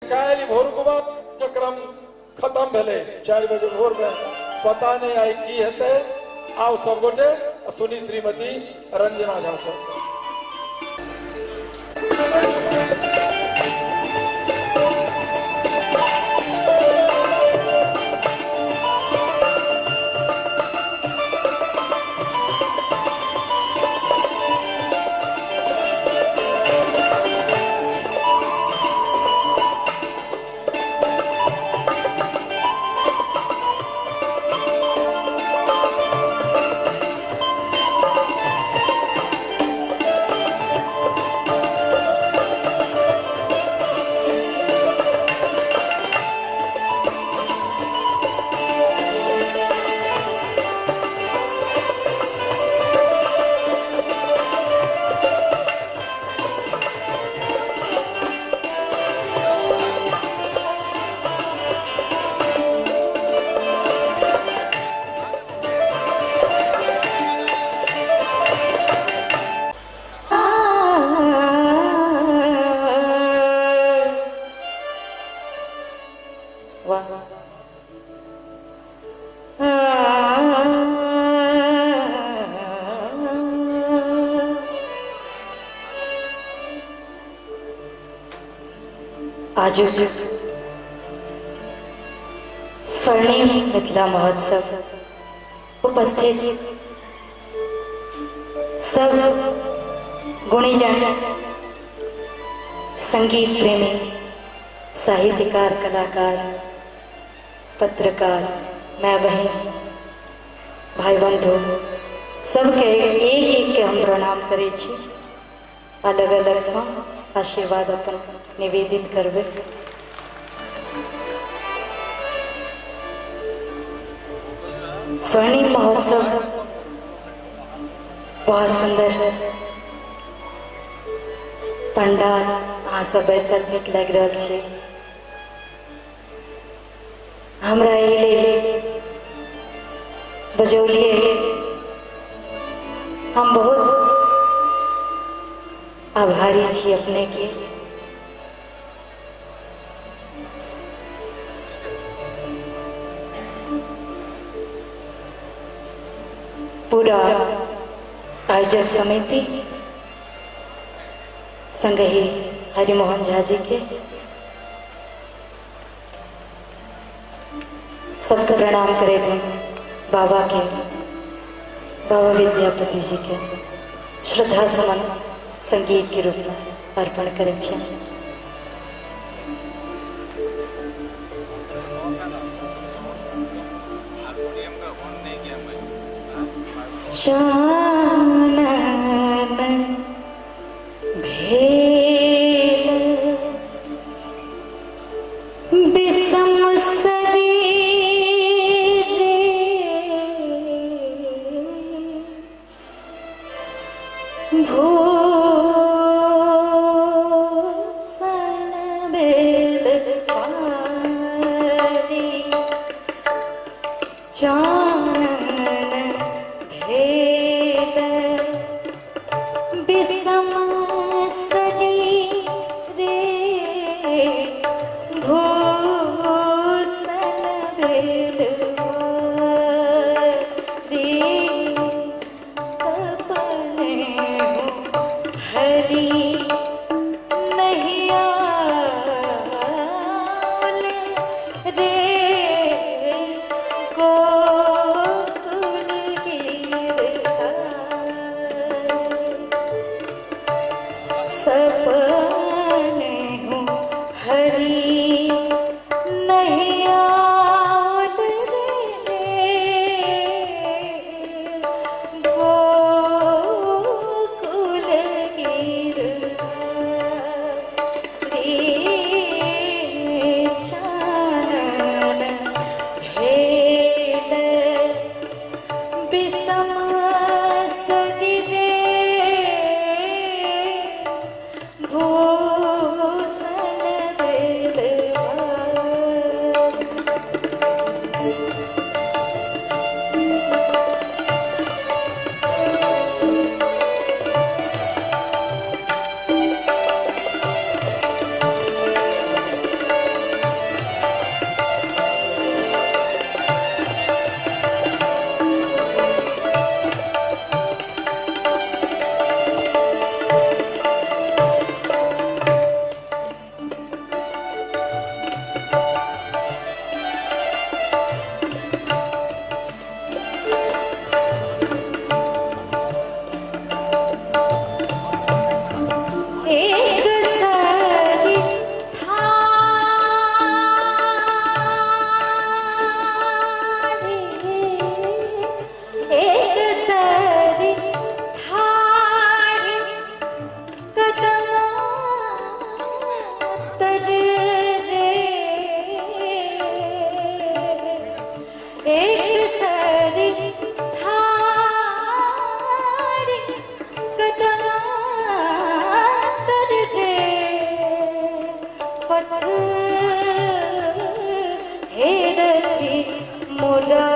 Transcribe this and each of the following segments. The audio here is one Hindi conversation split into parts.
काली भोर को बाद क्रम खत्म भले 4 बजे भोर में पता नहीं आई की हते आओ सब गोटे सुनी श्रीमती रंजना झा से आज स्वर्णिम मिथिला महोत्सव उपस्थित सब गुणीजन संगीत प्रेमी साहित्यकार कलाकार पत्रकार मैं बहन भाई बंधु सबके एक एक के हम प्रणाम करे छी अलग अलग सा आशीर्वाद अपन निवेदित करबे। स्वर्णिम महोत्सव बहुत सुंदर पंडाल अहाँ सब बैसल नीक लग रहा छे। हमरा एले बजौलिए हम बहुत आभारी छी अपने के। पूरा आयोजक समिति संग ही हरिमोहन झा जी के सबको प्रणाम करे थे। बाबा के बाबा विद्यापति जी के श्रद्धा सुमन संगीत के रूप में अर्पण करे छे। चानन भेल बिसम शरीरे भूषण बेल पारी चानन बिसम शरीरे भूषण बेल पारी सपने हरि नहीं आले रे गोकुल सपने हूँ हरी नहीं आल रे गोकुल गिरधारी चानन भेल बिसम शरीरे भूषण बेल हेरथी मुरारी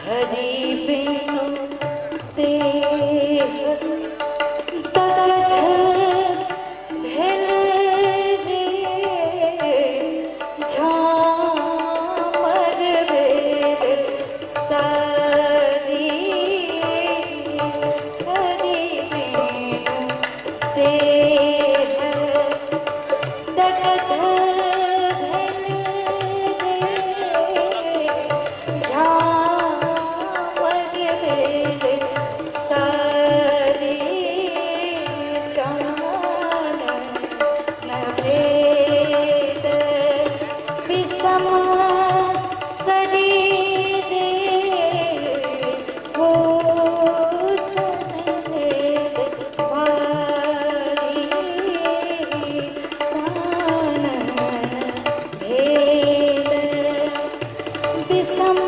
हरि बिनु देह तगध भेल रे झामर भेल सारी हरि बिनु देह तगध भेल रे झामर भेल सारी चानन भेद विषम शरीरे भूषण भेद भारी सानन भेद विषम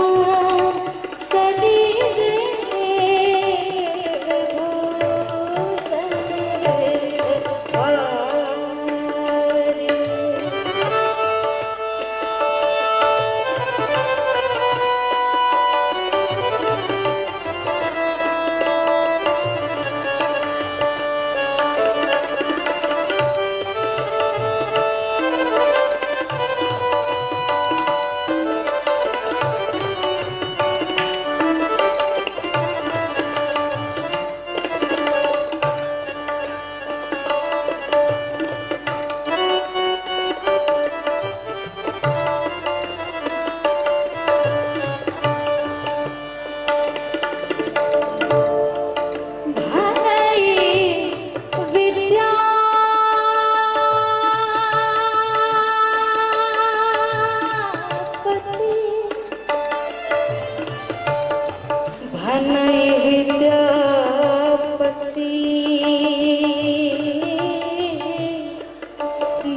शरीरे भूषण भेद भारी। भनई विद्यापति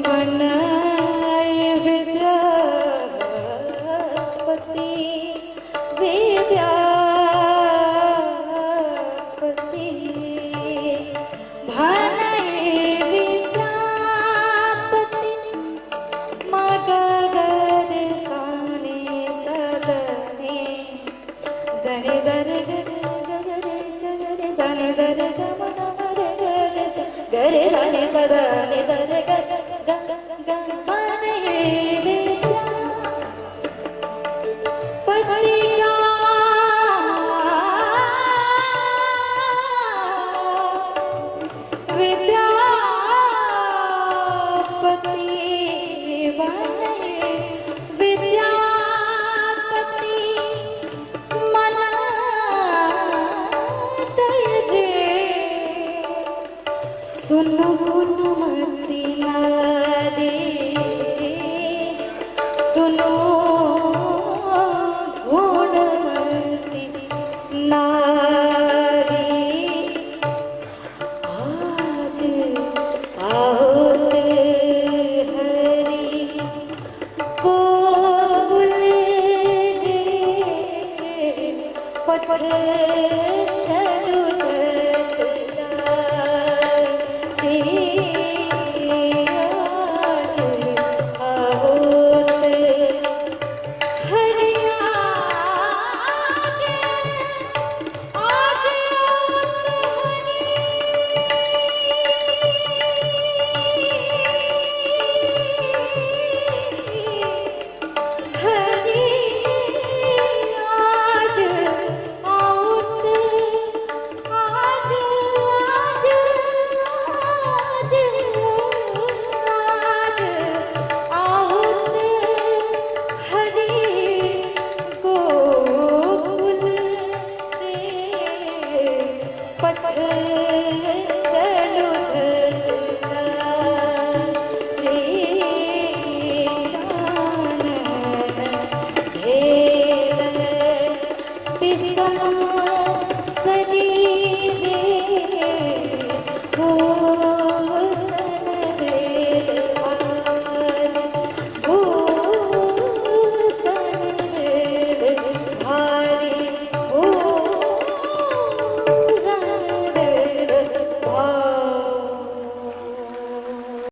भनई विद्यापति विद्यापति भनई विद्यापति मगर साने सदने दने जर गर गर गर सने जर गम गम गर गर सने सदा ने जर गर ग ग मन हे विद्या पतिया विद्यापति बन हे विद्यापति मना रे सुनो गुणमती नारी सुनो गुणमती नारी आज